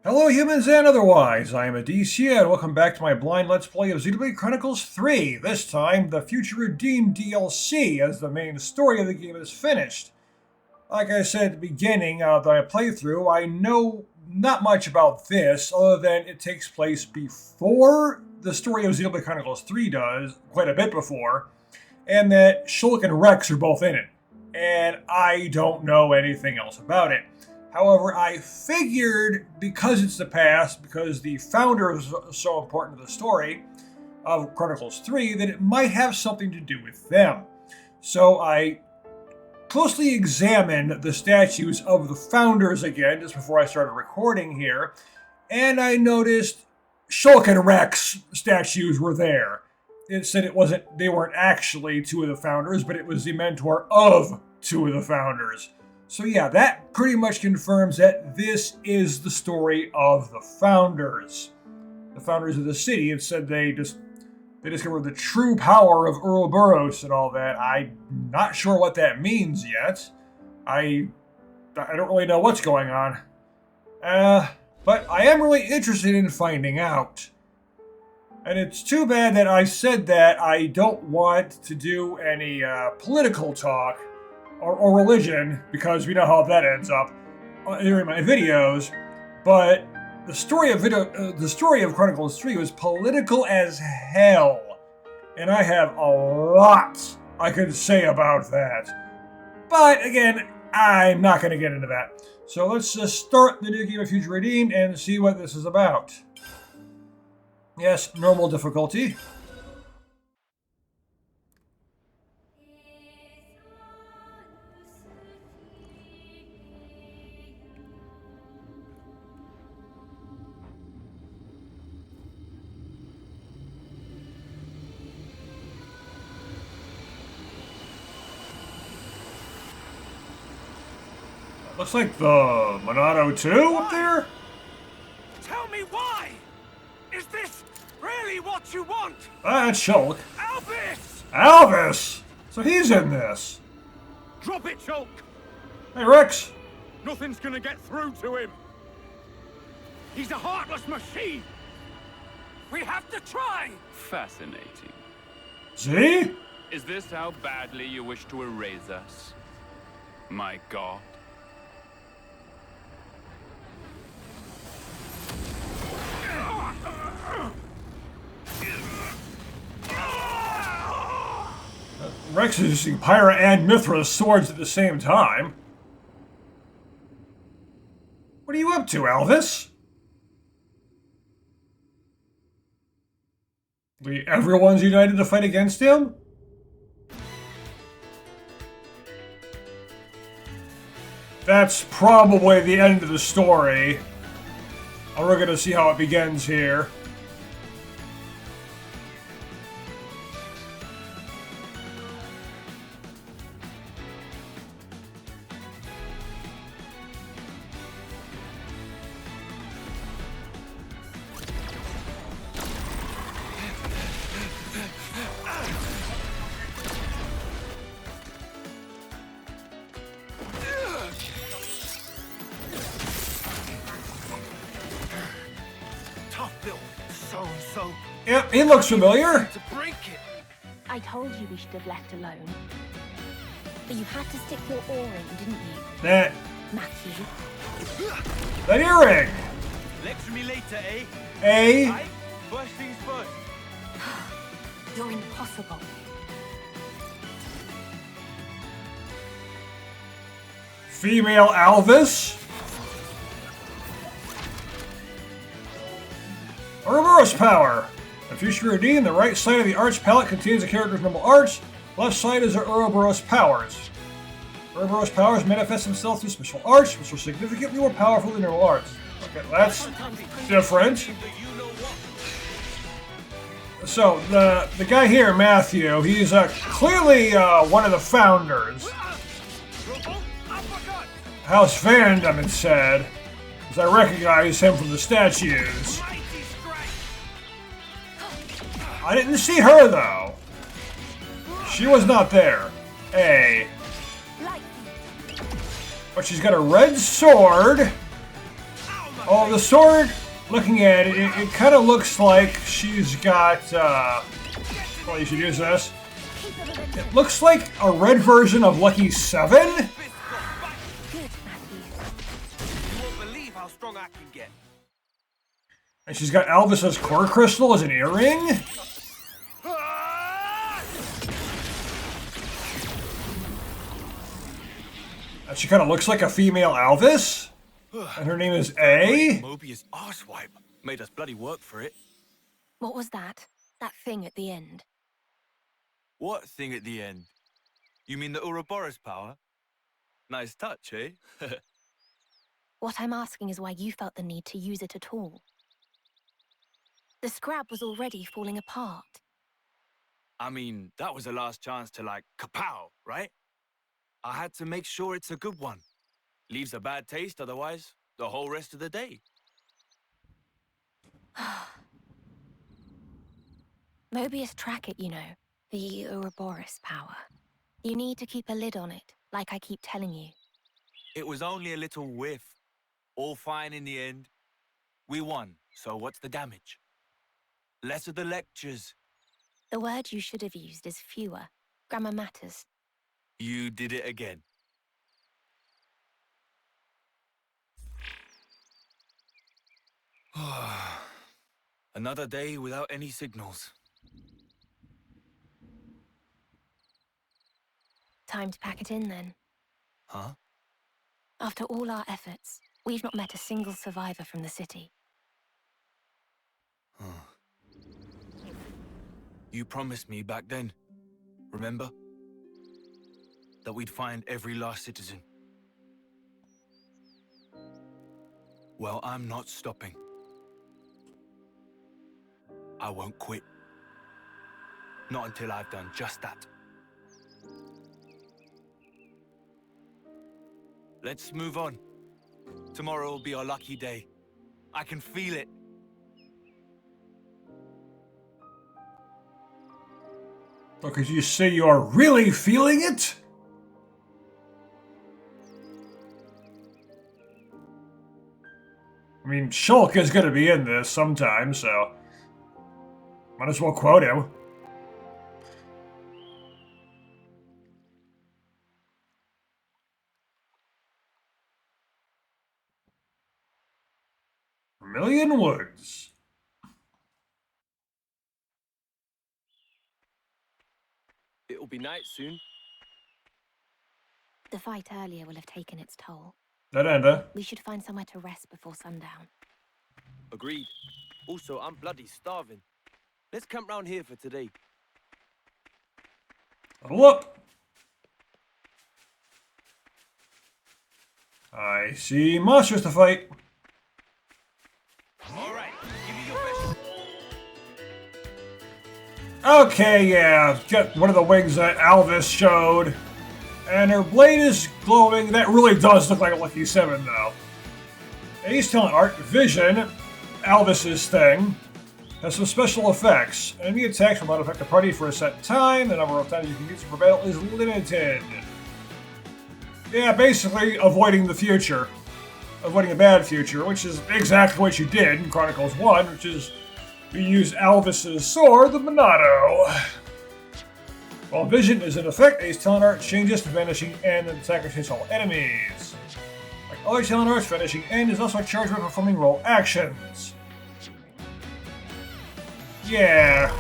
Hello humans and otherwise, I am Addie and welcome back to my blind Let's Play of Xenoblade Chronicles 3. This time, the Future Redeemed DLC, as the main story of the game is finished. Like I said at the beginning of my playthrough, I know not much about this, other than it takes place before the story of Xenoblade Chronicles 3 does, quite a bit before, and that Shulk and Rex are both in it. And I don't know anything else about it. However, I figured, because it's the past, because the founder is so important to the story of Chronicles 3, that it might have something to do with them. So I closely examined the statues of the founders again, just before I started recording here, and I noticed Shulk and Rex statues were there. It said they weren't actually two of the founders, but it was the mentor of two of the founders. So yeah, that pretty much confirms that this is the story of the founders. The founders of the city. It said they discovered the true power of Ouroboros and all that. I'm not sure what that means yet. I don't really know what's going on. But I am really interested in finding out. And it's too bad that I said that I don't want to do any political talk or religion, because we know how that ends up during my videos. But the story of Chronicles 3 was political as hell, and I have a lot I could say about that. But again, I'm not going to get into that. So let's just start the new game of Future Redeemed and see what this is about. Yes, normal difficulty. Looks like the Monado 2 up there? Tell me why! Is this really what you want? That's Shulk. Alvis! Alvis! So he's in this. Drop it, Shulk! Hey, Rex. Nothing's gonna get through to him. He's a heartless machine. We have to try! Fascinating. See? Is this how badly you wish to erase us? My god. Rex is using Pyra and Mithra's swords at the same time. What are you up to, Alvis? Everyone's united to fight against him? That's probably the end of the story. And we're gonna see how it begins here. So-and-so. Yep, he looks familiar. To break it. I told you we should have left alone. But you had to stick your oar in, didn't you, That Matthew? earring. Lecture me later, eh? A Right? First things first. You're impossible. female Alvis. Ouroboros power. In Future Redeemed, the right side of the arts palette contains the character's normal arts. Left side is their Ouroboros powers. Ouroboros powers manifest themselves through special arts, which are significantly more powerful than normal arts. Okay, that's different. So, the guy here, Matthew, he's clearly one of the founders. House Vandam, it said, as I recognize him from the statues. I didn't see her, though. She was not there. A. But she's got a red sword. Oh, the sword, looking at it, it kind of looks like she's got, well, you should use this. It looks like a red version of Lucky 7. Good, Matthew. You won't believe how strong I can get. And she's got Alvis's core crystal as an earring. And she kind of looks like a female Alvis. And her name is A. Mobius arsewipe made us bloody work for it. What was that? That thing at the end? What thing at the end? You mean the Ouroboros power? Nice touch, eh? What I'm asking is why you felt the need to use it at all. The scrap was already falling apart. I mean, that was the last chance to, like, kapow, right? I had to make sure it's a good one. Leaves a bad taste otherwise, the whole rest of the day. Mobius track it, you know. The Ouroboros power. You need to keep a lid on it, like I keep telling you. It was only a little whiff. All fine in the end. We won, so what's the damage? Less of the lectures. The word you should have used is fewer. Grammar matters. You did it again. Another day without any signals. Time to pack it in, then. Huh? After all our efforts, we've not met a single survivor from the city. You promised me back then, remember? That we'd find every last citizen. Well, I'm not stopping. I won't quit. Not until I've done just that. Let's move on. Tomorrow will be our lucky day. I can feel it. Oh, could you say you are really feeling it? I mean, Shulk is going to be in this sometime, so might as well quote him. Vermilion Woods. It'll be night soon. The fight earlier will have taken its toll. That ender. We should find somewhere to rest before sundown. Agreed. Also, I'm bloody starving. Let's camp round here for today. Look. I see monsters to fight. All right, give me your best. Okay, yeah, get one of the wings that Alvis showed. And her blade is glowing. That really does look like a Lucky 7, though. Ace Talent Art Vision, Alvis's thing, has some special effects. Enemy attacks will not affect the party for a set time. The number of times you can use it for battle is limited. Yeah, basically avoiding the future. Avoiding a bad future, which is exactly what you did in Chronicles 1, which is you use Alvis's sword, the Monado. While Vision is in effect, Ace Talent Art changes to Vanishing End and attacks hits all enemies. Like other Talent Arts, Vanishing End is also charged with performing role actions. Yeah.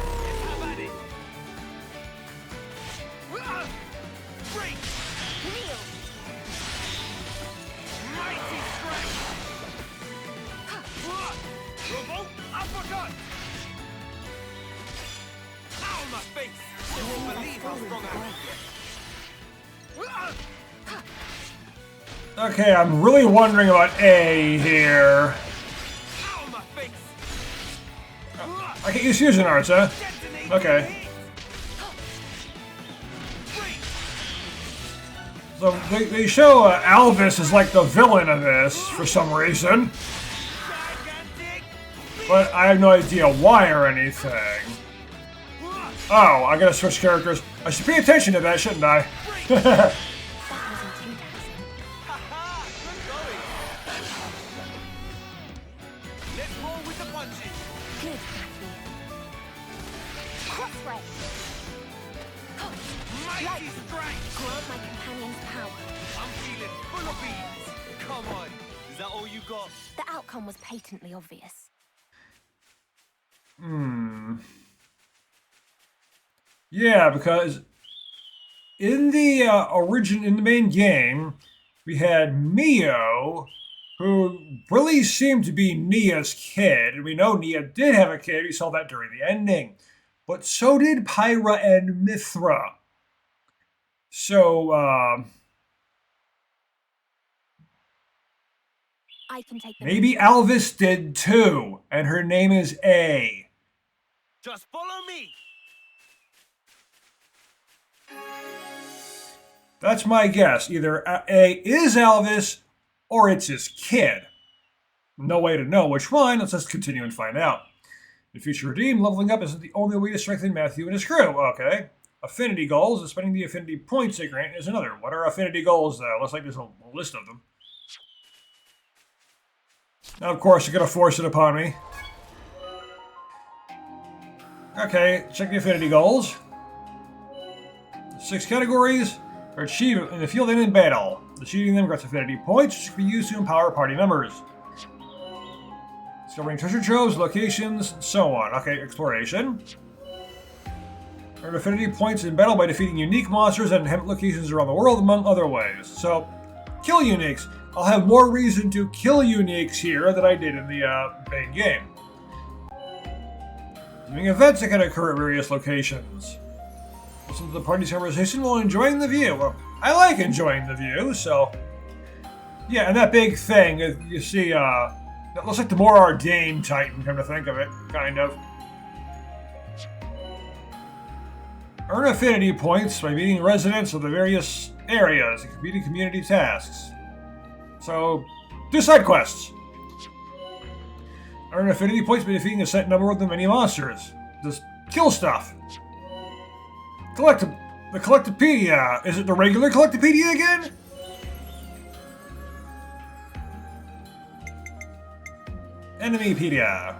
Okay, I'm really wondering about A here. I can't use fusion arts, huh? Okay. So they show Alvis as like the villain of this for some reason. But I have no idea why or anything. Oh, I gotta switch characters. I should pay attention to that, shouldn't I? Good, Matthew. Crossray! Mighty strength! Grant my companion's power. I'm feeling full of beans. Come on. Is that all you got? The outcome was patently obvious. Yeah, because in the in the main game, we had Mio, who really seemed to be Nia's kid. And we know Nia did have a kid. We saw that during the ending. But so did Pyra and Mithra. So, I can take the maybe Alvis did too. And her name is A. Just follow me. That's my guess. Either A is Alvis or it's his kid. No way to know which one. Let's just continue and find out. In Future Redeemed, leveling up isn't the only way to strengthen Matthew and his crew. Okay. Affinity goals, and spending the affinity points they grant is another. What are affinity goals, though? Looks like there's a list of them. Now, of course, you're going to force it upon me. Okay, check the affinity goals. 6 categories are achieved in the field and in battle. Achieving them grants affinity points, which can be used to empower party members. Discovering treasure troves, locations, and so on. Okay, exploration. Earn affinity points in battle by defeating unique monsters at inhabit locations around the world, among other ways. So, kill uniques. I'll have more reason to kill uniques here than I did in the main game. Doing events that can occur at various locations. Listen to the party's conversation while enjoying the view. Well, I like enjoying the view, so... Yeah, and that big thing, you see, that looks like the more ordained Titan, come to think of it, kind of. Earn affinity points by meeting residents of the various areas and completing community tasks. So, do side quests. Earn affinity points by defeating a set number of the many monsters. Just kill stuff. The Collectopedia. Is it the regular Collectopedia again? Enemypedia.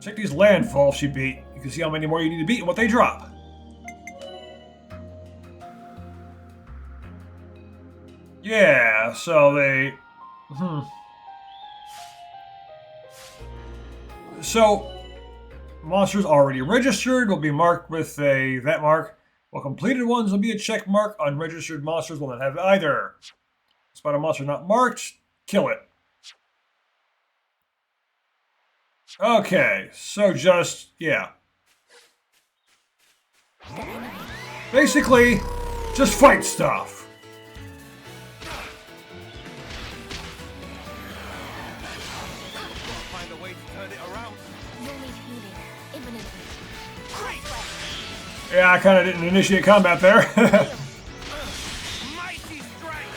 Check these landfalls you beat. You can see how many more you need to beat and what they drop. Yeah, so they... So, monsters already registered will be marked with that mark, while completed ones will be a check mark. Unregistered monsters will not have either. Spot a monster not marked, kill it. Okay, so just, yeah. Basically, just fight stuff. Find a way to turn it around. You'll need healing imminently. Yeah, I kind of didn't initiate combat there. Mighty strength.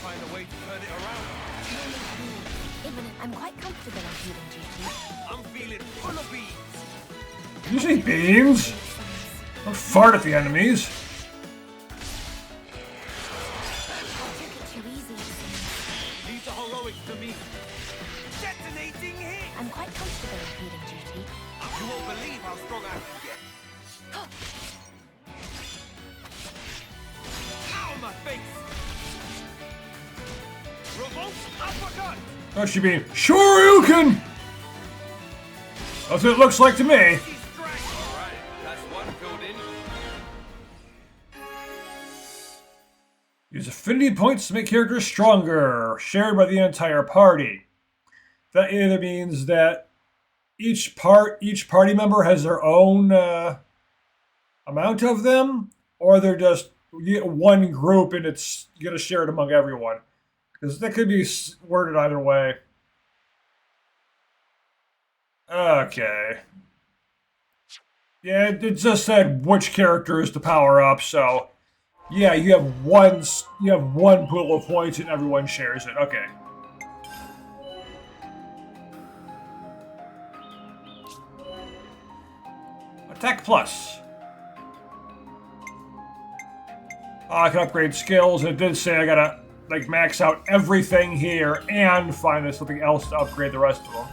Find a way to turn it around. You'll need healing imminent. I'm quite comfortable on healing duty. I'm feeling full of beans. Did you say beams? Don't fart at the enemies. I took it too easy, it seems. Leave the heroics to me. Detonating hit. I'm quite comfortable on healing duty. You won't believe how strong I can get. Ow, my face. Revolt uppercut. Don't you mean Shoryuken? That's what it looks like to me. Mighty strength. All right, that's one filled in. Use affinity points to make characters stronger, shared by the entire party. That either means that each party member has their own amount of them, or they're just you get one group and it's you gotta share it among everyone. Because that could be worded either way. Okay. Yeah, it just said which characters to power up, so yeah, you have one pool of points and everyone shares it. Okay. Attack plus. Oh, I can upgrade skills, and it did say I gotta like max out everything here and find something else to upgrade the rest of them.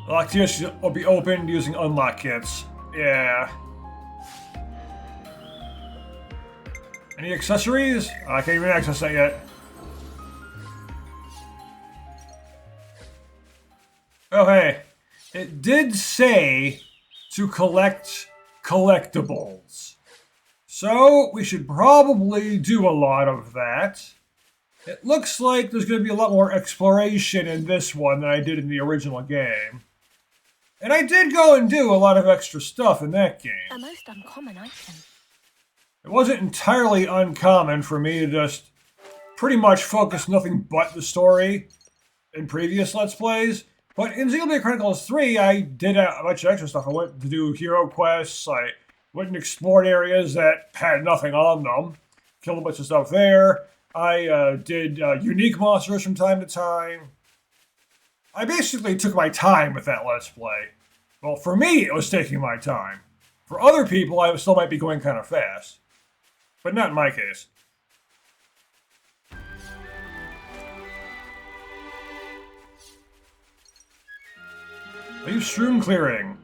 Lock kits will be opened using unlock kits. Yeah. Any accessories? I can't even access that yet. Oh, hey. It did say to collect collectibles. So, we should probably do a lot of that. It looks like there's going to be a lot more exploration in this one than I did in the original game. And I did go and do a lot of extra stuff in that game. A most uncommon item. It wasn't entirely uncommon for me to just pretty much focus nothing but the story in previous Let's Plays. But in Xenoblade Chronicles 3, I did a bunch of extra stuff. I went to do hero quests, I went and explored areas that had nothing on them, killed a bunch of stuff there. I did unique monsters from time to time. I basically took my time with that Let's Play. Well, for me, it was taking my time. For other people, I still might be going kind of fast. But not in my case. Leave Shroom Clearing.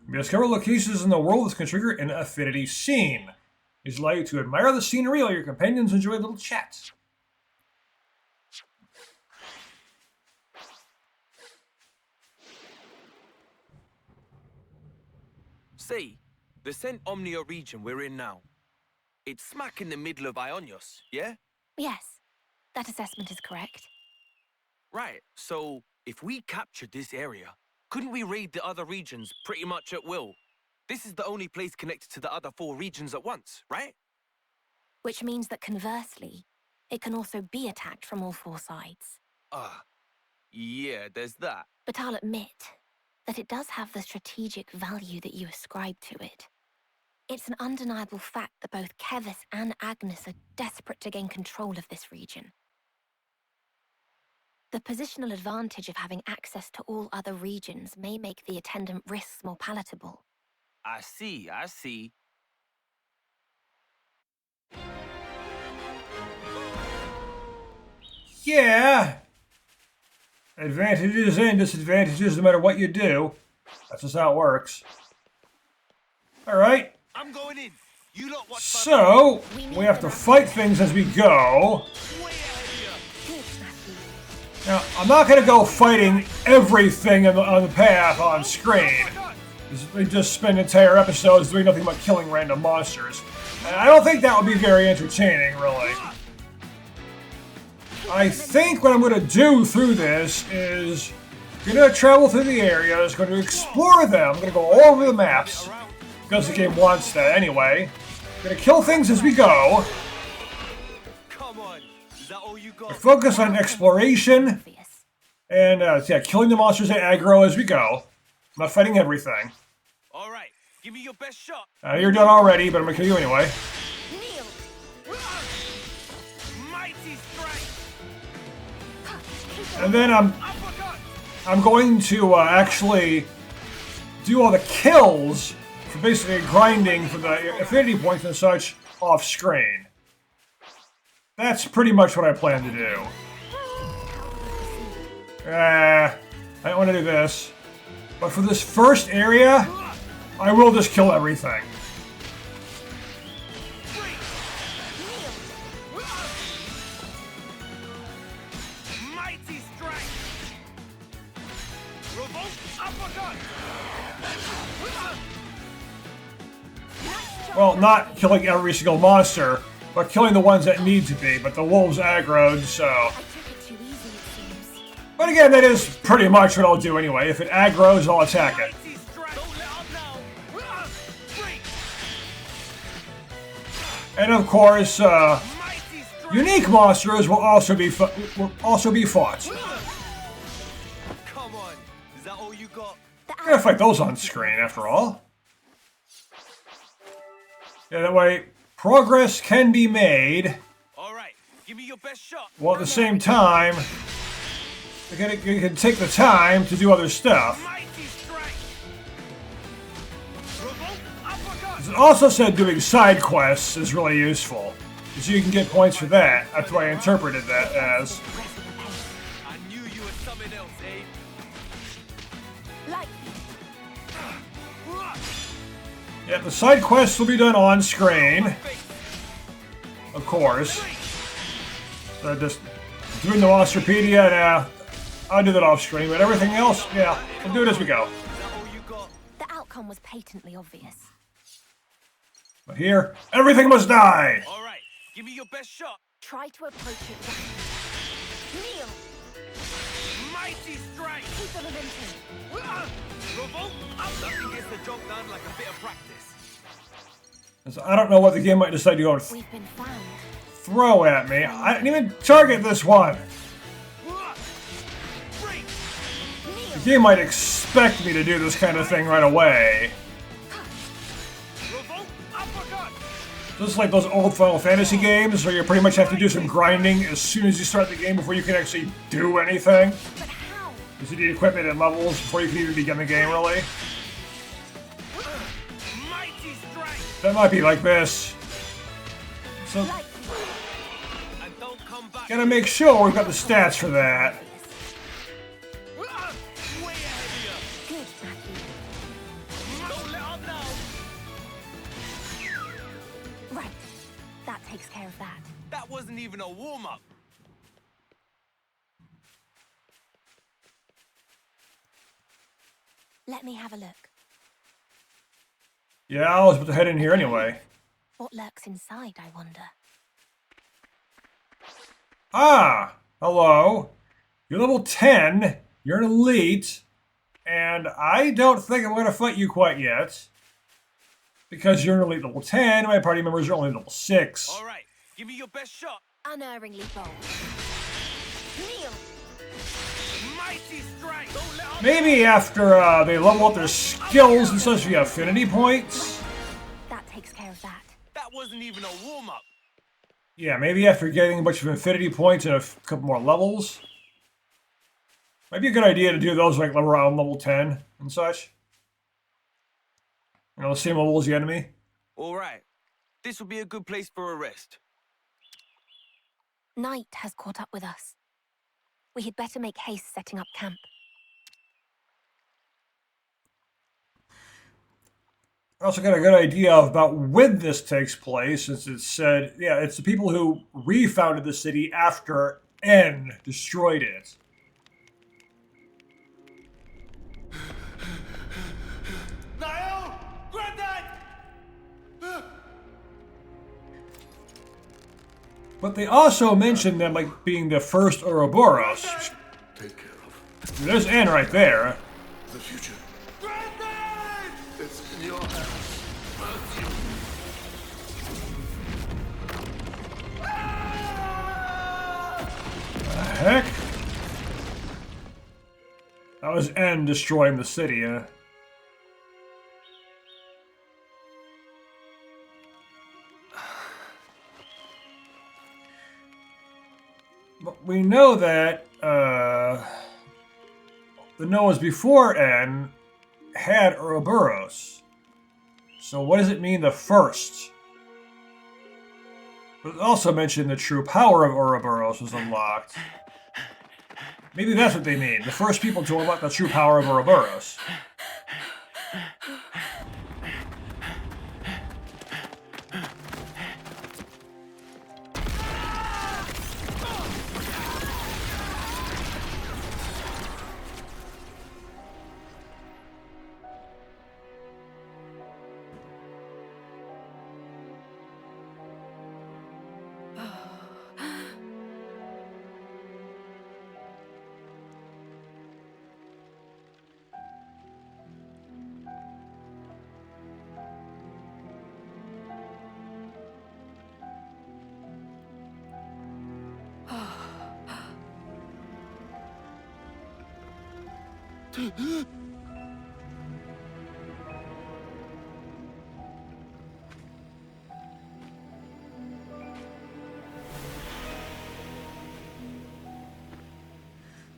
You may discover locations in the world that can trigger an affinity scene. These allow you to admire the scenery while your companions enjoy little chats. Say, the Cent Omnia region we're in now. It's smack in the middle of Ionios, yeah? Yes, that assessment is correct. Right, so if we captured this area, couldn't we raid the other regions pretty much at will? This is the only place connected to the other 4 regions at once, right? Which means that conversely, it can also be attacked from all 4 sides. Yeah, there's that. But I'll admit that it does have the strategic value that you ascribe to it. It's an undeniable fact that both Kevis and Agnes are desperate to gain control of this region. The positional advantage of having access to all other regions may make the attendant risks more palatable. I see. Yeah. Advantages and disadvantages no matter what you do. That's just how it works. Alright. I'm going in. You lot watch So, we have to fight things as we go. Now, I'm not going to go fighting everything on the path on screen. We just spend entire episodes doing nothing but killing random monsters. And I don't think that would be very entertaining, really. I think what I'm going to do through this is I'm going to travel through the areas, going to explore them. I'm going to go all over the maps, because the game wants that anyway. I'm going to kill things as we go. Come on. Is that all you got? Focus on exploration. Obvious. And, yeah, killing the monsters at aggro as we go. I'm not fighting everything. All right. Give me your best shot. You're done already, but I'm going to kill you anyway. Kneel! Mighty strength. And then I'm going to actually do all the kills for basically grinding for the affinity points and such off screen. That's pretty much what I plan to do. I don't want to do this. But for this first area, I will just kill everything. Mighty strength. Revolt uppercut. Well, not killing every single monster, but killing the ones that need to be. But the wolves aggroed, so... I took it too easy, it seems. But again, that is pretty much what I'll do anyway. If it aggroes, I'll attack it. Mighty strength. Don't let up now. Freak. And of course, Mighty strength. unique monsters will also be fought. Come on. Is that all you got? I'm gonna fight those on screen, after all. Yeah, that way progress can be made, All right. Give me your best shot. while at the same time, you can take the time to do other stuff. Mighty strength. Revolt uppercut. It also said doing side quests is really useful, because you can get points for that. That's what I interpreted that as. I knew you were something else, Abe. Like Yeah, the side quests will be done on screen. Of course. So just doing the Monsterpedia, nah, I'll do that off screen, but everything else, yeah, we'll do it as we go. The outcome was patently obvious. But here, everything must die! All right, give me your best shot. Try to approach it rapidly. Kneel! Mighty strike. Keep the momentum. Revolt up. Nothing gets the job done like a bit of practice. So I don't know what the game might decide to go and We've been found. throw at me. I didn't even target this one. The game might expect me to do this kind of thing right away. Revolt uppercut. Just like those old Final Fantasy games where you pretty much have to do some grinding as soon as you start the game before you can actually do anything. But how? Because you need equipment and levels before you can even begin the game, really. Mighty strike. That might be like this. So, Like And don't come back. gotta make sure we've got the stats for that. Way ahead of good, Matthew. you. Don't let up now. Right. That takes care of that. That wasn't even a warm-up. Let me have a look. Yeah, I was about to head in here anyway. What lurks inside, I wonder? Ah! Hello. You're level 10, you're an elite, and I don't think I'm going to fight you quite yet. Because you're an elite level 10, my party members are only level 6. All right, give me your best shot. Unerringly bold. Kneel! Mighty strike. Don't let up. Maybe after they level up their skills and such via affinity points. That takes care of that. That wasn't even a warm-up. Yeah, maybe after getting a bunch of infinity points and a couple more levels. Might be a good idea to do those like around level 10 and such. You know, the same level as the enemy. All right, this will be a good place for a rest. Night has caught up with us. We had better make haste setting up camp. I also got a good idea about when this takes place, since it said, yeah, it's the people who refounded the city after N destroyed it. Niall! Granddad! But they also mentioned them like being the first Ouroboros. Take care of There's N right there. the future. Granddad! It's in your hands. Matthew. The heck? That was N destroying the city, huh? But we know that the Noahs before N had Ouroboros. So what does it mean the first? But it also mentioned the true power of Ouroboros was unlocked. Maybe that's what they mean. The first people to unlock the true power of Ouroboros.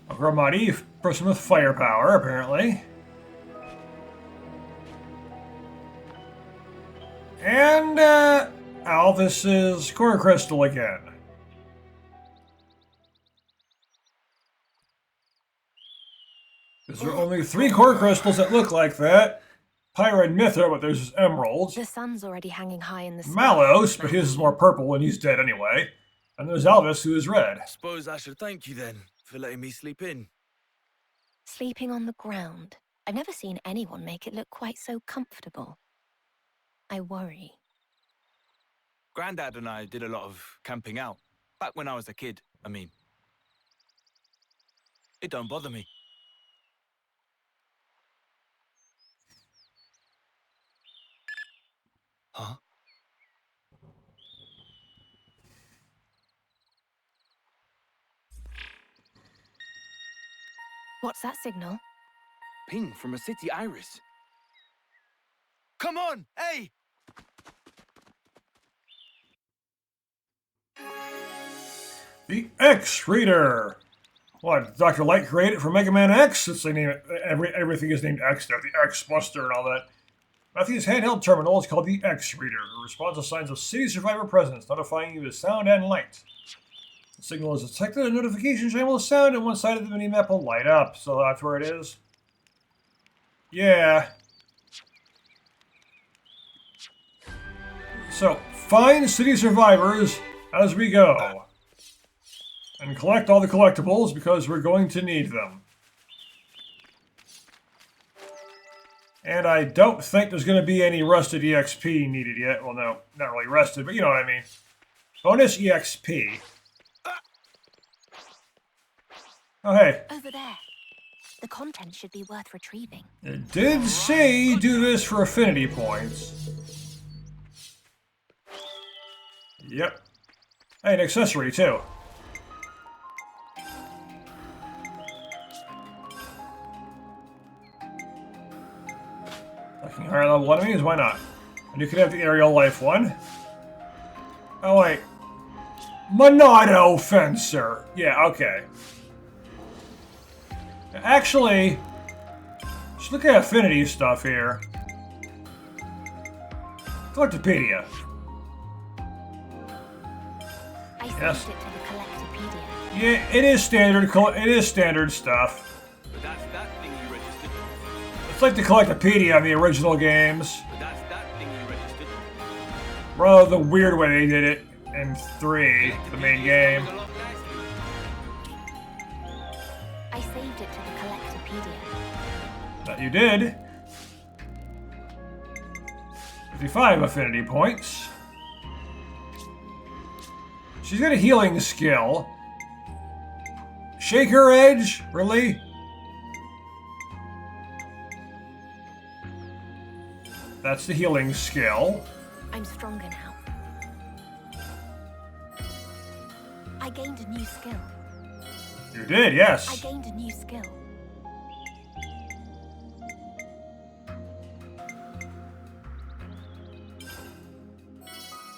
A Gramati, person with firepower, apparently. And, Alvis's core crystal again. Because there are only 3 core crystals that look like that. Pyra and Mithra, but there's his emeralds. The sun's already hanging high in the sky. Malos, but his is more purple and he's dead anyway. And there's Alvis, who is red. Suppose I should thank you then for letting me sleep in. Sleeping on the ground. I've never seen anyone make it look quite so comfortable. I worry. Grandad and I did a lot of camping out. Back when I was a kid, I mean. It don't bother me. Huh? What's that signal? Ping from a city iris. Come on, hey! The X-Reader! What, Dr. Light created for Mega Man X? Since they name it, everything is named X now, the X-Buster and all that. Matthew's handheld terminal is called the X-Reader. It responds to signs of city survivor presence, notifying you of sound and light. The signal is detected, a notification chime will sound, and one side of the mini-map will light up. So that's where it is. Yeah. So, find city survivors as we go. And collect all the collectibles, because we're going to need them. And I don't think there's going to be any rusted EXP needed yet. Well, no, not really rusted, but you know what I mean. Bonus EXP. Oh, hey. Over there. The content should be worth retrieving. It did say do this for affinity points. Yep. Hey, an accessory, too. Looking higher level enemies, why not? And you could have the aerial life one. Oh, wait. Monado Fencer. Yeah, okay. Actually, just look at affinity stuff here. Collectopedia. I saved Yes. it to the Collectopedia. Yeah, it is standard. It is standard stuff. But that's that thing you registered. It's like the Collectopedia on the original games. But that's that thing you registered. Rather the weird way they did it in 3, the main game. I saved it to the Collectopedia. That you did. 55 affinity points. She's got a healing skill. Shake her edge? Really? That's the healing skill. I'm stronger now. I gained a new skill. You did, I yes. gained a new skill.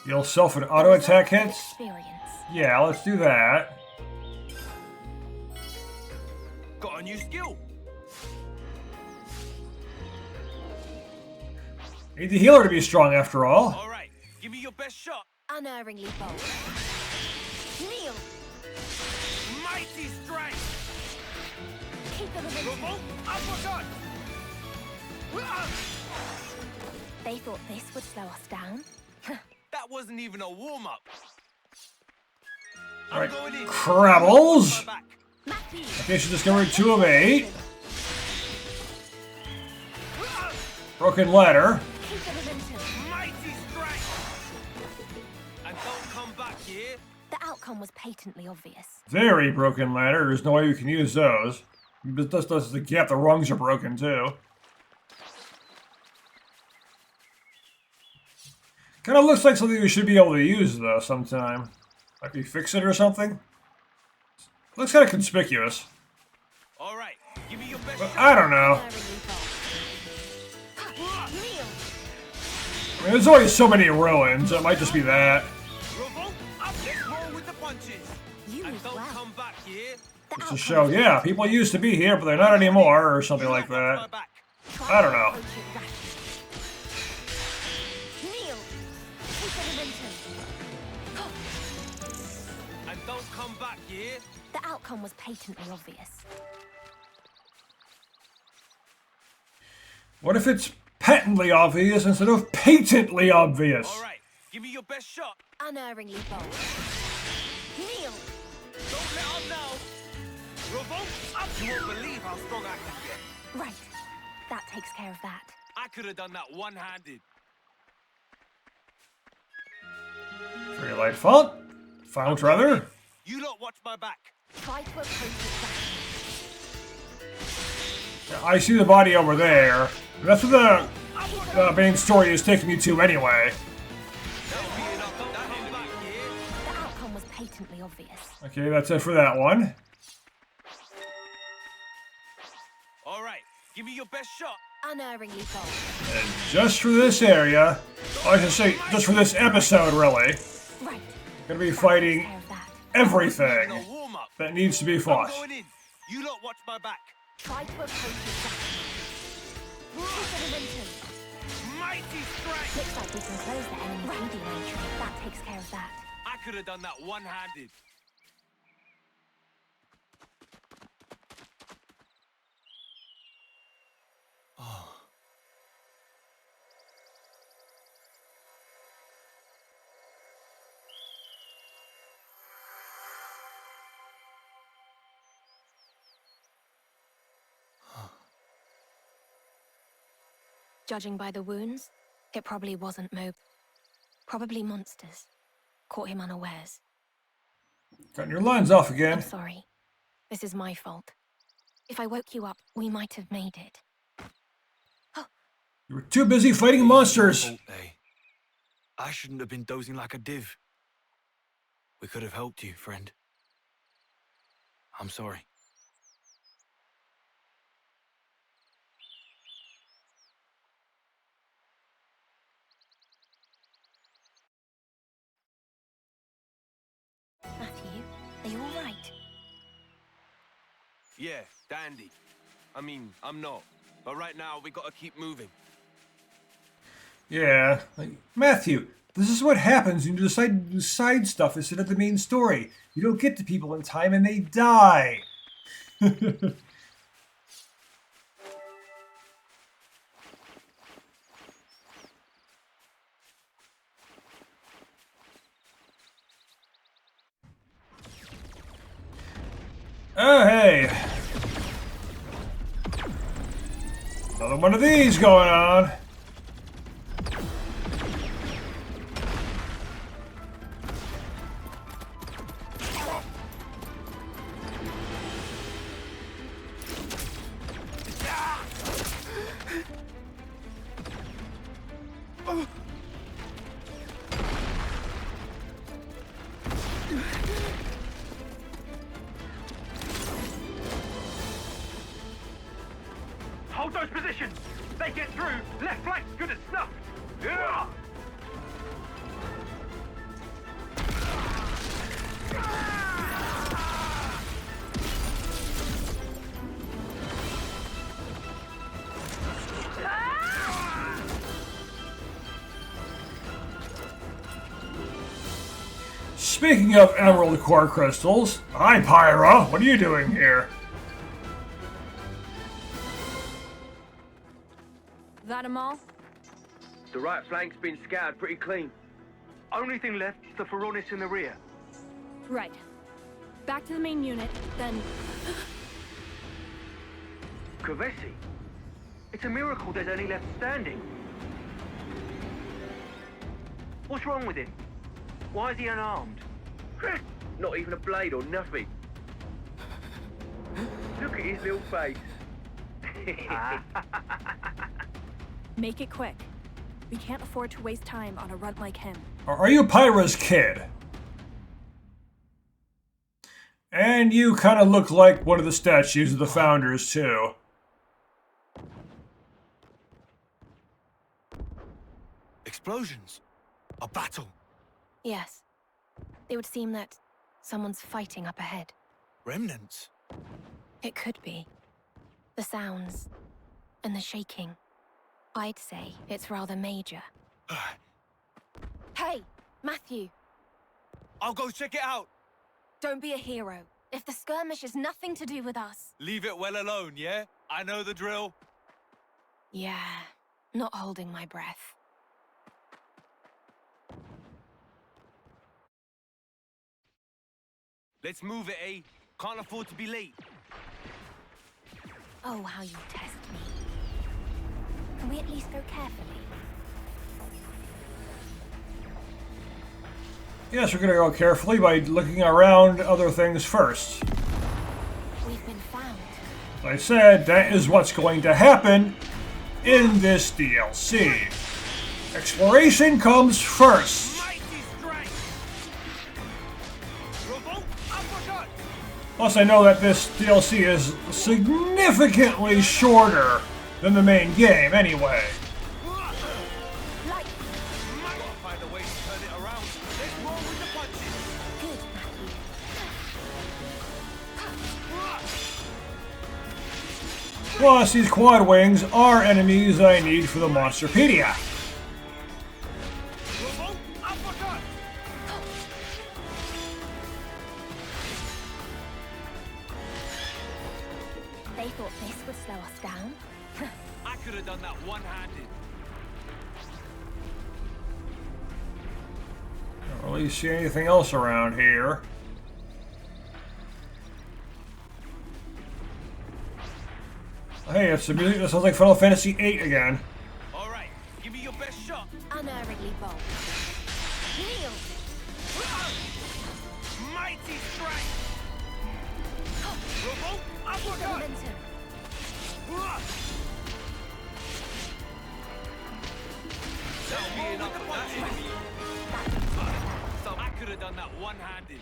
Heal self and auto attack hits? Experience. Yeah, let's do that. Got a new skill. Need the healer to be strong after all. All right, give me your best shot. Unerringly bold. Kneel. Mighty strength. Keep the momentum. Revolt uppercut. They thought this would slow us down. That wasn't even a warm-up. Alright, going in. Crabbles. My back. Matthew. Okay, she discovered 2 of 8. Broken ladder. Keep the momentum. Mighty strength. And don't come back here. The outcome was patently obvious. Very broken ladder. There's no way you can use those. But this does the gap. The rungs are broken too. Kind of looks like something we should be able to use though sometime. Like we fix it or something. Looks kind of conspicuous. All right, give me your best But shot. I don't know. Unerringly bold. Kneel. I mean, there's always so many ruins. It might just be that. Revolt up. Let's roll with the punches. You And moved don't well. come back here. The Just to outcome show, was yeah, people used to be here, but they're not anymore, or something like My that. back. I don't know. approach it rashly. Kneel. Keep the momentum. And don't come back here. The outcome was patently obvious. What if it's patently obvious instead of patently obvious. All right, give me your best shot. Unerringly bold. Kneel! Don't let up now. Revolt up. You won't believe how strong I can get. Right. That takes care of that. I could have done that one-handed. Very light font. Font, rather. You lot watch my back. Try to approach it back. I see the body over there. That's where the main story is taking me to anyway. The outcome was patently obvious. Okay, that's it for that one. All right, give me your best shot. Unerringly bold. And just for this area, I should say, just for this episode, really, Right. gonna be That fighting takes care of that. everything No warm-up. that needs to be I'm fought. going in. You lot watch my back. Try to approach it back. Keep the momentum. Mighty strike. Looks like we can close the enemy reading entry. That takes care of that. I could have done that one-handed. Judging by the wounds, it probably wasn't Mob. Probably monsters. Caught him unawares. Cutting your lines off I'm again. sorry. This is my fault. If I woke you up, we might have made it. You were too busy fighting monsters. Fault, eh? I shouldn't have been dozing like a div. We could have helped you, friend. I'm sorry. Matthew, are you all right? Yeah, dandy. I mean, I'm not. But right now, we gotta keep moving. Yeah. Like, Matthew, this is what happens when you decide to do side stuff instead of the main story. You don't get to people in time and they die. Oh, hey. Another one of these going on. Hold those positions! They get through! Left flank's good as snuff! Yeah! Speaking of emerald core crystals, hi Pyra, what are you doing here? That 'em all? The right flank's been scoured pretty clean. Only thing left is the Feronis in the rear. Right. Back to the main unit, then... Kavesi? It's a miracle there's any left standing. What's wrong with him? Why is he unarmed? Not even a blade or nothing. Look at his little face. Make it quick. We can't afford to waste time on a runt like him. Are you Pyra's kid? And you kind of look like one of the statues of the founders, too. Explosions. A battle. Yes. It would seem that someone's fighting up ahead. Remnants. It could be. The sounds and the shaking. I'd say it's rather major. Hey, Matthew, I'll go check it out. don't be a hero. If the skirmish has nothing to do with us. Leave it well alone, yeah? I know the drill. Yeah, Not holding my breath. Let's move it, eh? Can't afford to be late. Oh, how you test me. Can we at least go carefully? Yes, we're gonna go carefully by looking around other things first. We've been found. As I said, that is what's going to happen in this DLC. Exploration comes first. Mighty strength! Revolt uppercut! Plus, I know that this DLC is significantly shorter than the main game anyway. Like, Might find a way to turn it around. Let's roll with the punches. good, Matthew. Plus, these quad wings are enemies I need for the Monsterpedia. Revolt uppercut! They thought this would slow us down. I could have done that one-handed. Don't really see anything else around here. Hey, it's the music that sounds like Final Fantasy VIII again. All right, give me your best shot. Unerringly bold. Kneel! Mighty strength! Revolt uppercut! Momentum. That'll be enough of that enemy. So I could have done that one-handed.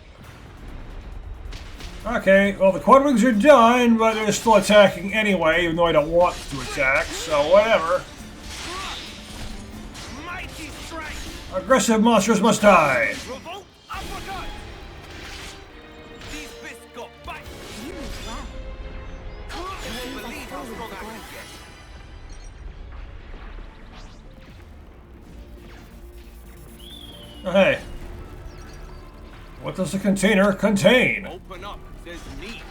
Okay, well the quad wings are done, but they're still attacking anyway, even though I don't want to attack, so whatever. Mighty strength! Aggressive monsters must die. Revolt uppercut! These fists got bite. You move well. You won't believe how strong I can get. Oh, hey. What does the container contain? Open up, says me.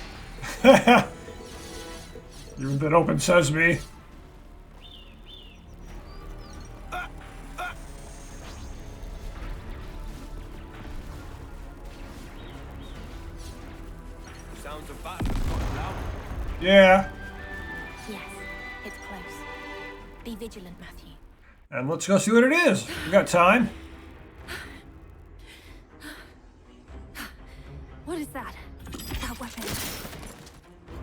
Even that open sesame. Sounds of battle has got louder. Yeah. Yes, it's close. Be vigilant, Matthew. And let's go see what it is. We got time. What is that? That weapon.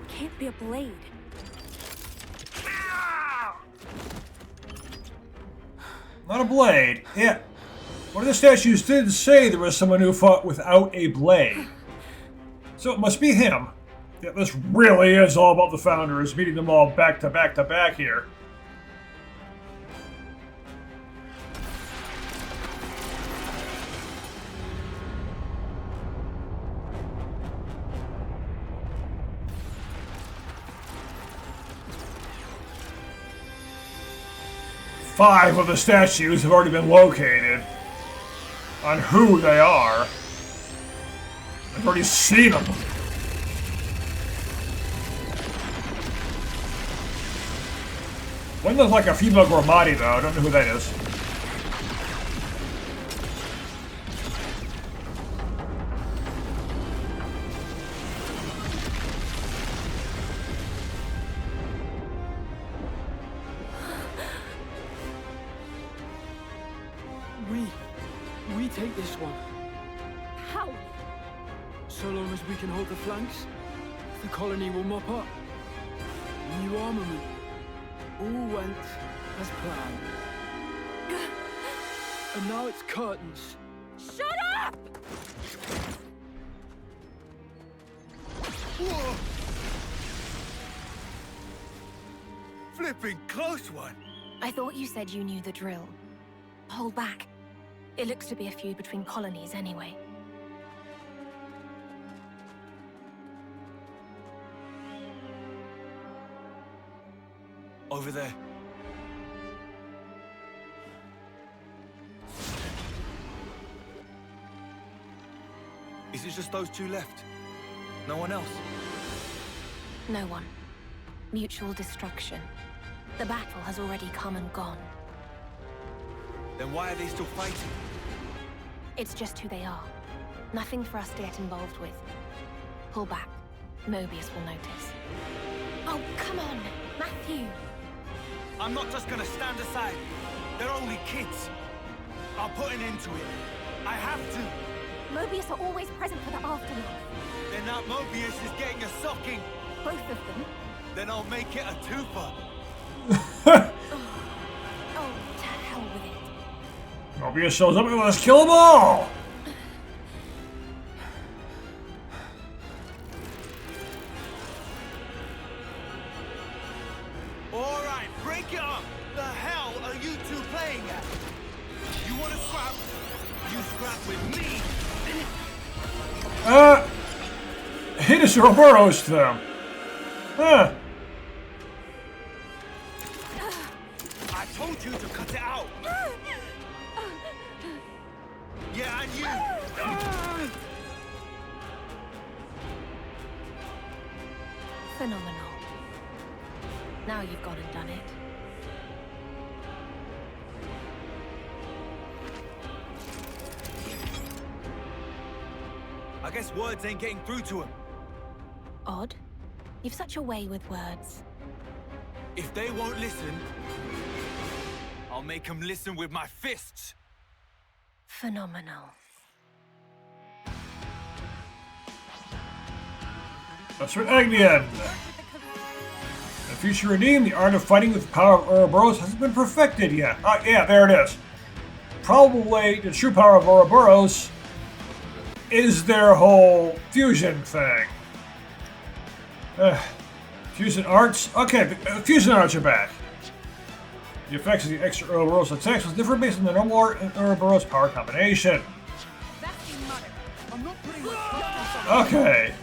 Can't be a blade. Not a blade. Yeah. One of the statues did say there was someone who fought without a blade. So it must be him. Yeah, this really is all about the Founders, meeting them all back to back to back here. Five of the statues have already been located. On who they are. I've already seen them. One looks like a female Gormati, though. I don't know who that is. We take this one. How? So long as we can hold the flanks, the colony will mop up. New armament. All went as planned. And now it's curtains. Shut up! Whoa! Flipping close one. I thought you said you knew the drill. Hold back. It looks to be a feud between colonies anyway. Over there. Is it just those two left? No one else? No one. Mutual destruction. The battle has already come and gone. Then why are they still fighting? It's just who they are. Nothing for us to get involved with. Pull back. Mobius will notice. Oh, come on, Matthew. I'm not just gonna stand aside. They're only kids. I'll put an end to it. I have to. Mobius are always present for the aftermath. Then that Mobius is getting a socking. Both of them. Then I'll make it a twofer. Oh, to hell with it. Mobius shows up and let's kill them all! Alright, break it up! The hell are you two playing at? You wanna scrap? You scrap with me! He just Ouroboros them. Huh. I told you to cut it out! Yeah, and you! Phenomenal. Now you've gone and done it. I guess words ain't getting through to him. Odd. You've such a way with words. If they won't listen, I'll make them listen with my fists. Phenomenal. That's right, again. The future redeemed, the art of fighting with the power of Ouroboros hasn't been perfected yet. Yeah, there it is. Probably the true power of Ouroboros is their whole fusion thing. Fusion arts? Okay, the fusion arts are back. The effects of the extra Ouroboros attacks was different based on the normal Ouroboros power combination. Okay.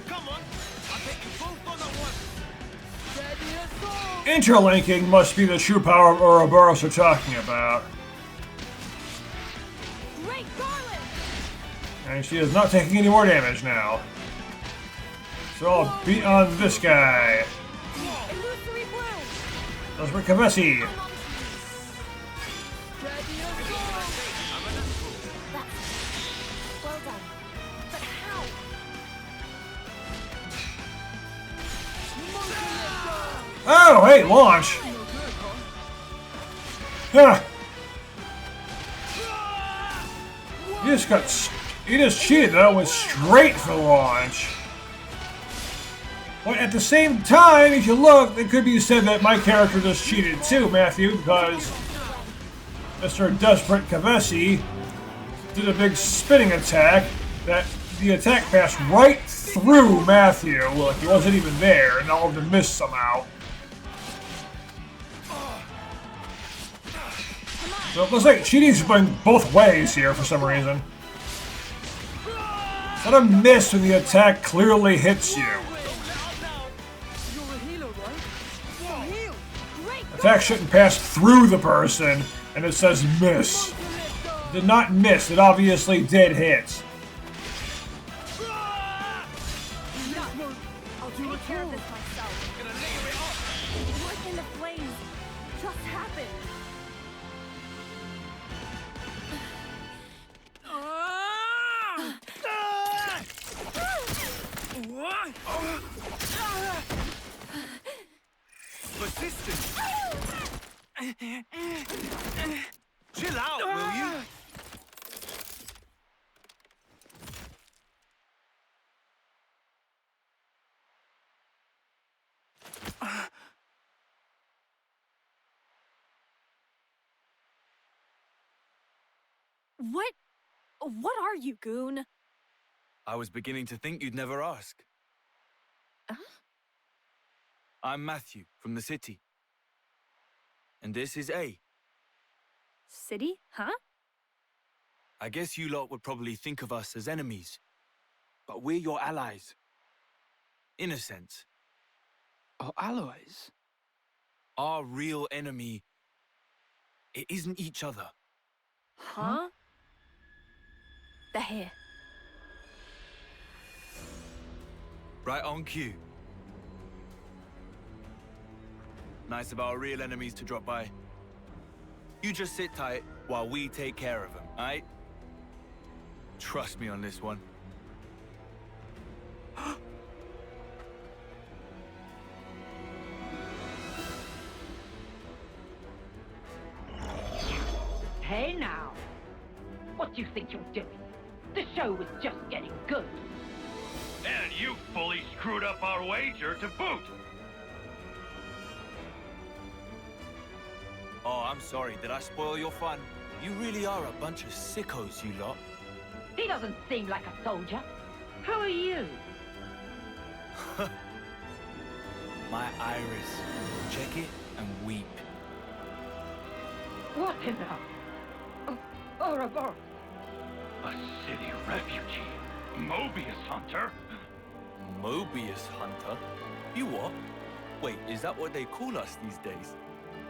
Interlinking must be the true power of Ouroboros we're talking about. And she is not taking any more damage now. So I'll beat on this guy. That's for Kavesi. Well done. But how? Oh, hey, launch! Yeah. He just cheated though, went straight for launch. But at the same time, if you look, it could be said that my character just cheated too, Matthew, because Mr. Desperate Kavesi did a big spinning attack that the attack passed right through Matthew. Look, he wasn't even there, and all of them missed somehow. So it looks like cheating's going both ways here for some reason. Not a miss when the attack clearly hits you. Attack shouldn't pass through the person, and it says miss. It did not miss, it obviously did hit. I'll take care of this myself. What in the flames just happened? Persistence! Chill out, will you? What are you, goon? I was beginning to think you'd never ask. I'm Matthew, from the city. And this is A. City? Huh? I guess you lot would probably think of us as enemies. But we're your allies. In a sense. Our allies? Our real enemy, it isn't each other. Huh? They're here. Right on cue. Nice of our real enemies to drop by. You just sit tight while we take care of them, alright? Trust me on this one. Hey now! What do you think you're doing? The show was just getting good. And you fully screwed up our wager to boot. Oh, I'm sorry. Did I spoil your fun? You really are a bunch of sickos, you lot. He doesn't seem like a soldier. Who are you? My iris. Check it and weep. What in the... Ouroboros? A city refugee. Mobius Hunter. Mobius Hunter? You what? Wait, is that what they call us these days?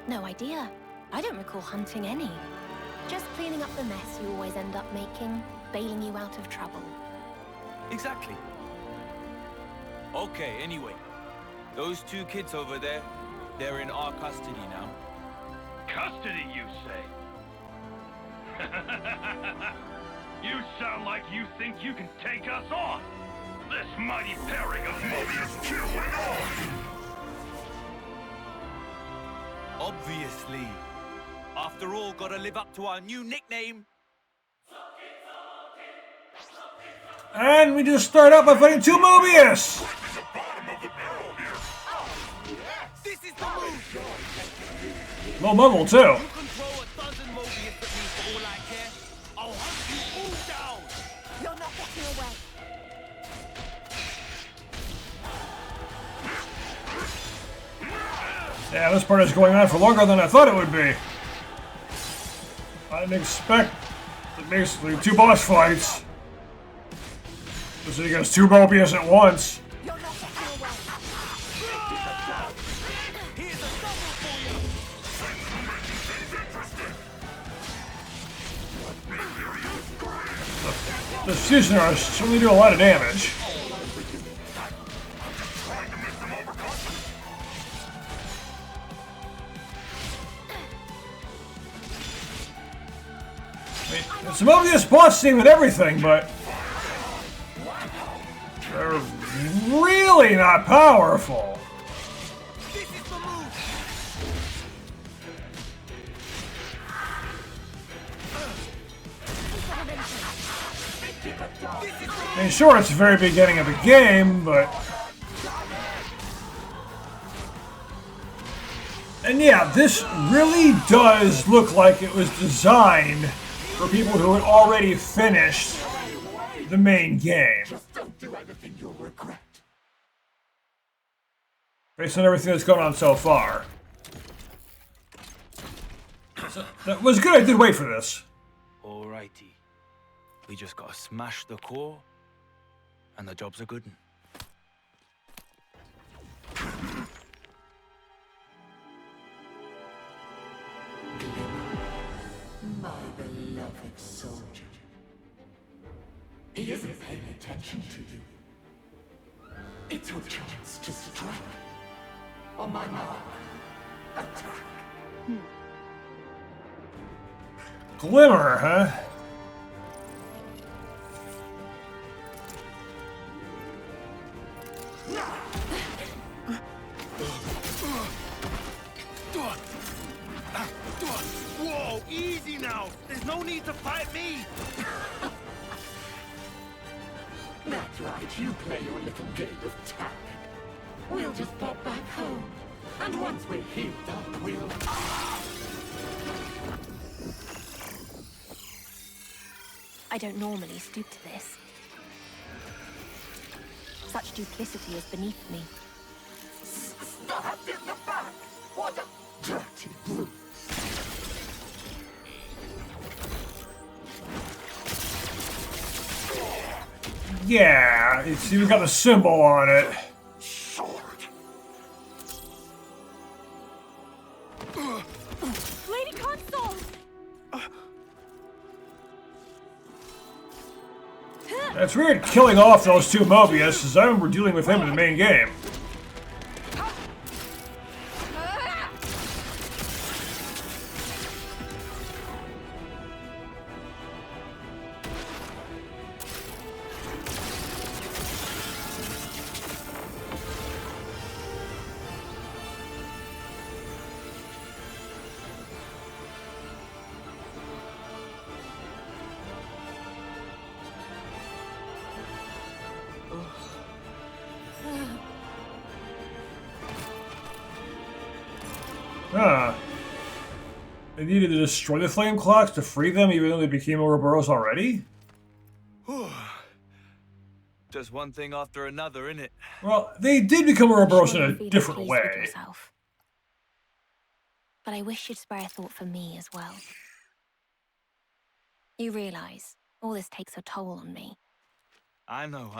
No idea. I don't recall hunting any. Just cleaning up the mess you always end up making, bailing you out of trouble. Exactly. Okay, anyway. Those two kids over there, they're in our custody now. Custody, you say? You sound like you think you can take us on. This mighty pairing of Mobius killing on! Obviously. After all, gotta live up to our new nickname. And we just start out by fighting two Mobius! This is the move! Low level, too. You can throw 1,000 Mobius at me for all I care. I'll hunt you all down! You're not getting away. Yeah, this part is going on for longer than I thought it would be. I didn't expect basically two boss fights. Just against two Mobius at once. You're not getting away. Here's a double for you! The Fusioners certainly do a lot of damage. It's a Mobius boss team with everything, but they're really not powerful. This is the move! I mean, sure, it's the very beginning of the game, but... And yeah, this really does look like it was designed for people who had already finished the main game. Just don't do anything you'll regret. Based on everything that's gone on so far. So, that was good, I did wait for this. Alrighty. We just gotta smash the core, and the job's a good one. My beloved soldier. He isn't paying attention to you. It's your chance to strike. On my mark, attack. Glimmer, huh? Whoa, easy now! There's no need to fight me! That's right, you play your little game of tag. We'll just pop back home. And once we're healed up, we'll... I don't normally stoop to this. Such duplicity is beneath me. Stabbed in the back! What a dirty brute! Yeah, it's even got the symbol on it. Sword! Lady Console! That's weird killing off those two Mobius, as I remember dealing with him in the main game. Huh. They needed to destroy the flame clocks to free them even though they became Ouroboros already? Just one thing after another, innit? Well, they did become Ouroboros in Sure a you're feeling different pleased with way. yourself. But I wish you'd spare a thought for me as well. You realize all this takes a toll on me. I know.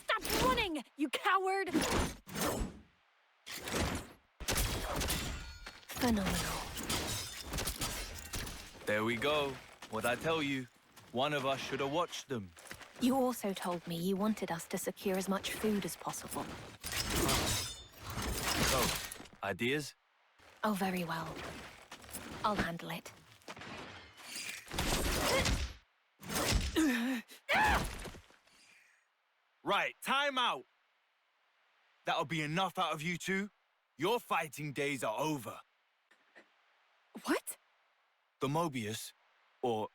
Stop running, you coward! Phenomenal. There we go. What'd I tell you? One of us should have watched them. You also told me you wanted us to secure as much food as possible. So, ideas? Oh, very well. I'll handle it. Right, time out! That'll be enough out of you two. Your fighting days are over. What? The Mobius, or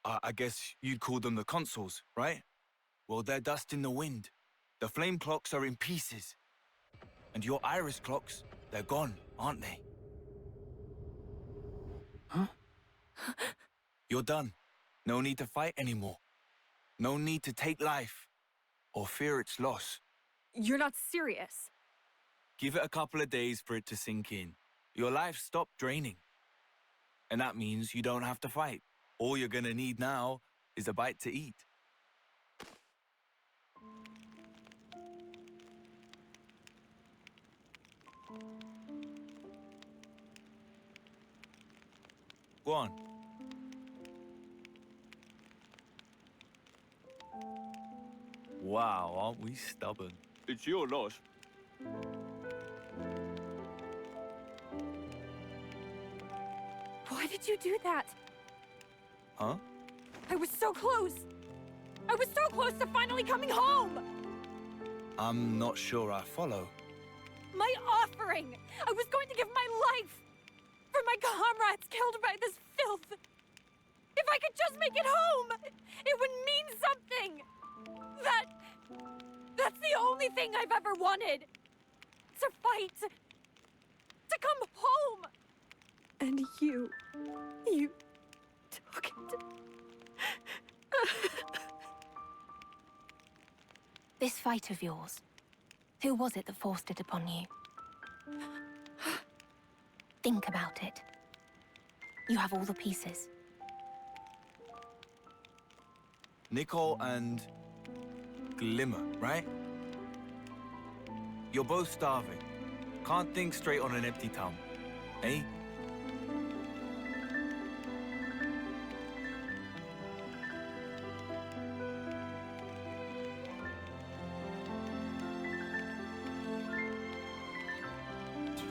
I guess you'd call them the consoles, right? Well, they're dust in the wind. The flame clocks are in pieces. And your iris clocks, they're gone, aren't they? Huh? You're done. No need to fight anymore. No need to take life or fear its loss. You're not serious. Give it a couple of days for it to sink in. Your life stopped draining. And that means you don't have to fight. All you're gonna need now is a bite to eat. Go on. Wow, aren't we stubborn? It's your loss. Why did you do that? Huh? I was so close! I was so close to finally coming home! I'm not sure I follow. My offering! I was going to give my life! For my comrades killed by this filth! If I could just make it home! It would mean something! That's the only thing I've ever wanted! To fight! To come home! And you took it. This fight of yours, who was it that forced it upon you? Think about it. You have all the pieces. Nicole and Glimmer, right? You're both starving. Can't think straight on an empty tongue, eh?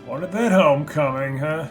Wanted that homecoming, huh?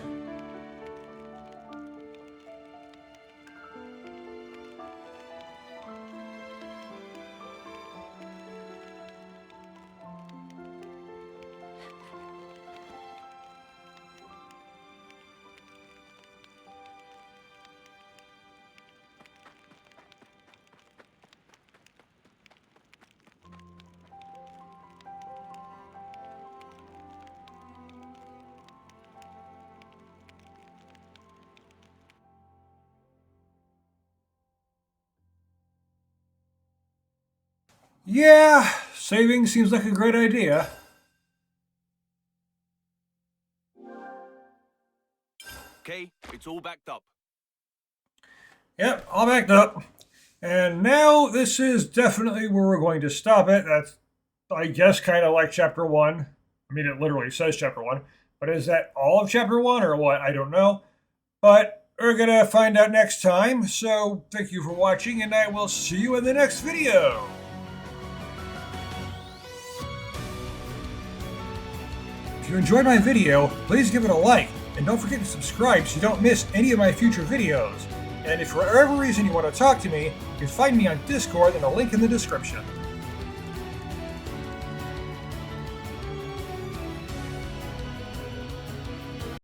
Yeah, saving seems like a great idea. Okay, it's all backed up. Yep, all backed up. And now this is definitely where we're going to stop it. That's, I guess, kind of like Chapter 1. I mean, it literally says Chapter 1. But is that all of Chapter 1 or what? I don't know. But we're going to find out next time. So thank you for watching, and I will see you in the next video. If you enjoyed my video, please give it a like, and don't forget to subscribe so you don't miss any of my future videos. And if for whatever reason you want to talk to me, you can find me on Discord and a link in the description.